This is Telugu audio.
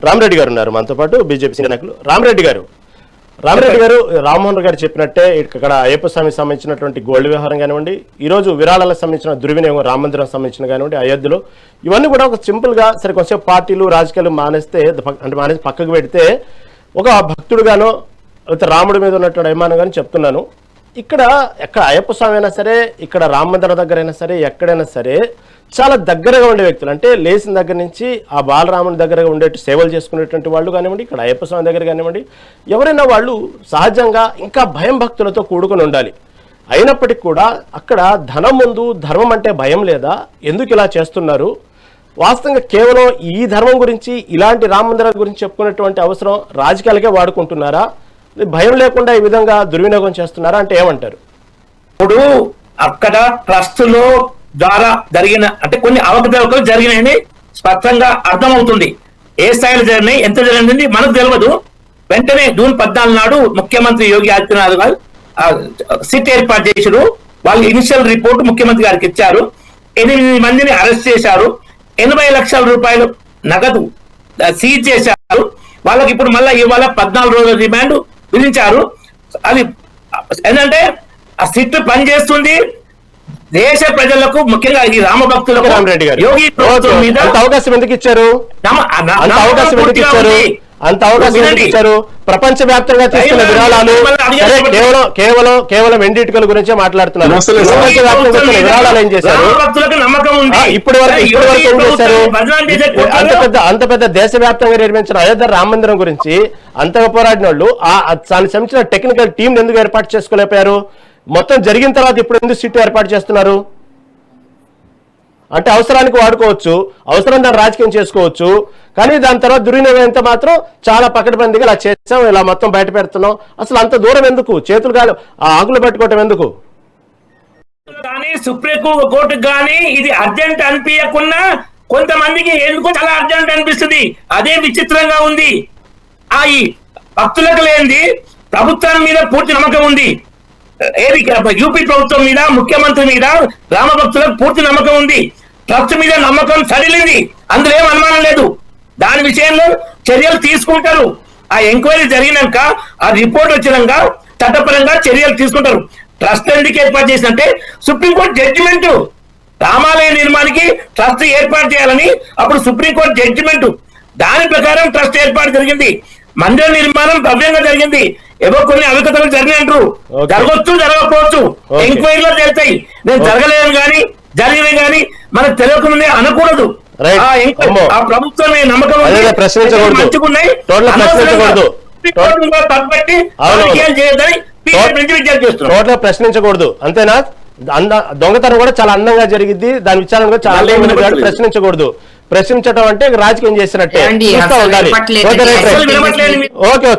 రామరెడ్డి గారు ఉన్నారు మనతో పాటు బీజేపీ సీనియర్ నాయకులు. రామరెడ్డి గారు రామ్మోహన్ గారు చెప్పినట్టే ఇక్కడ అయ్యప్ప స్వామికి సంబంధించినటువంటి గోల్డ్ వ్యవహారం కానివ్వండి, ఈరోజు విరాళాలకు సంబంధించిన దుర్వినియోగం రామ మందిరం సంబంధించిన కానివ్వండి, అయోధ్యలో ఇవన్నీ కూడా ఒక సింపుల్గా సరే కొంచెం పార్టీలు రాజకీయాలు మానేస్తే అంటే మానేసి పక్కకు పెడితే ఒక భక్తుడుగానో లేకపోతే రాముడి మీద ఉన్నటువంటి అభిమానం కానీ చెప్తున్నాను. ఇక్కడ అయ్యప్ప స్వామి అయినా సరే, ఇక్కడ రామ మందిరం దగ్గర అయినా సరే, ఎక్కడైనా సరే చాలా దగ్గరగా ఉండే వ్యక్తులు, అంటే లేచిన దగ్గర నుంచి ఆ బాలరాముని దగ్గరగా ఉండే సేవలు చేసుకునేటువంటి వాళ్ళు కానివ్వండి, ఇక్కడ అయ్యప్ప స్వామి దగ్గర కానివ్వండి, ఎవరైనా వాళ్ళు సహజంగా ఇంకా భయం భక్తులతో కూడుకొని ఉండాలి. అయినప్పటికీ కూడా అక్కడ ధనం ముందు ధర్మం అంటే భయం లేదా? ఎందుకు ఇలా చేస్తున్నారు? వాస్తవంగా కేవలం ఈ ధర్మం గురించి, ఇలాంటి రామ మందిరాల గురించి చెప్పుకునేటువంటి అవసరం రాజకీయాలకే వాడుకుంటున్నారా? భయం లేకుండా ఈ విధంగా దుర్వినియోగం చేస్తున్నారా అంటే ఏమంటారు? ఇప్పుడు అక్కడ ట్రస్టులో ద్వారా జరిగిన అంటే కొన్ని అవకతవకలు జరిగినాయని స్పష్టంగా అర్థమవుతుంది. ఏ స్థాయిలో జరిగినాయి, ఎంత జరిగింది మనకు తెలియదు. వెంటనే జూన్ 14 నాడు ముఖ్యమంత్రి యోగి ఆదిత్యనాథ్ గారు సిట్ ఏర్పాటు చేశారు. వాళ్ళు ఇనిషియల్ రిపోర్ట్ ముఖ్యమంత్రి గారికి ఇచ్చారు. 8 మందిని అరెస్ట్ చేశారు. 80 లక్షల రూపాయలు నగదు సీజ్ చేశారు. వాళ్ళకి ఇప్పుడు మళ్ళీ ఇవాళ 14 రోజుల రిమాండ్ విధించారు. అది ఏంటంటే ఆ సిట్ పనిచేస్తుంది. దేశ ప్రజలకు ముఖ్యంగా ఈ రామ భక్తులకు యోగి ప్రభుత్వం మీద అవకాశం ఎందుకు ఇచ్చారు? అంత అవకాశం ఎందుకు ఇచ్చారు? ప్రపంచ వ్యాప్తంగా తీసుకున్న విరాళాలు కేవలం ఎండిటికల గురించే మాట్లాడుతున్నారు. ప్రపంచ వ్యాప్తంగా విరాళాలు ఏం చేశారు? ఇప్పటి వరకు ఏం చేశారు? అంత పెద్ద దేశవ్యాప్తంగా నిర్మించిన అయోధ్య రామ మందిరం గురించి అంతగా పోరాడిన వాళ్ళు దానికి సంబంధించిన టెక్నికల్ టీం ఎందుకు ఏర్పాటు చేసుకోలేకపోయారు? మొత్తం జరిగిన తర్వాత ఇప్పుడు ఎందుకు సిట్ ఏర్పాటు చేస్తున్నారు? అంటే అవసరానికి వాడుకోవచ్చు, అవసరం దాన్ని రాజకీయం చేసుకోవచ్చు, కానీ దాని తర్వాత దుర్వినియోగం ఎంత మాత్రం చాలా పకడ్బందీగా ఇలా చేసాం, ఇలా మొత్తం బయట పెడుతున్నాం. అసలు అంత దూరం ఎందుకు? చేతులు కాదు ఆ ఆకులు పట్టుకోవటం ఎందుకు? కానీ సుప్రీం కోర్టుకు కానీ ఇది అర్జెంట్ అనిపించకుండా కొంతమందికి ఎందుకు చాలా అర్జెంట్ అనిపిస్తుంది. అదే విచిత్రంగా ఉంది. ఈ భక్తులకు లేనిది ప్రభుత్వం మీద పూర్తి నమ్మకం ఉంది. ఏది యూపీ ప్రభుత్వం మీద, ముఖ్యమంత్రి మీద రామ భక్తులకు పూర్తి నమ్మకం ఉంది. ట్రస్ట్ మీద నమ్మకం సడిలింది. అందులో ఏం అనుమానం లేదు. దాని విషయంలో చర్యలు తీసుకుంటారు. ఆ ఎంక్వైరీ జరిగినాక, ఆ రిపోర్ట్ వచ్చినాక చట్టపరంగా చర్యలు తీసుకుంటారు. ట్రస్ట్ ఎందుకు ఏర్పాటు చేసినంటే సుప్రీంకోర్టు జడ్జిమెంట్, రామాలయ నిర్మాణానికి ట్రస్ట్ ఏర్పాటు చేయాలని అప్పుడు సుప్రీంకోర్టు జడ్జిమెంట్, దాని ప్రకారం ట్రస్ట్ ఏర్పాటు జరిగింది. మందిర నిర్మాణం భవ్యంగా జరిగింది. ఏవో కొన్ని అవకతవకలు జరిగినట్టు జరగవచ్చు, జరగకపోవచ్చు, ఎంక్వైరీలో తెలుస్తాయి. నేను జరగలేదని కానీ జరిగినవి కానీ మనకు తెలియకముందే అనకూడదు. ఆ ప్రభుత్వం నమ్మకం మంచుకున్నాయి ప్రశ్నించకూడదు, అంతేనా? దొంగతనం కూడా చాలా అందంగా జరిగింది, దాని విచారణ కూడా చాలా ప్రశ్నించకూడదు. ప్రశ్నించడం అంటే రాజకీయం చేసినట్టే ఉండాలి. ఓకే.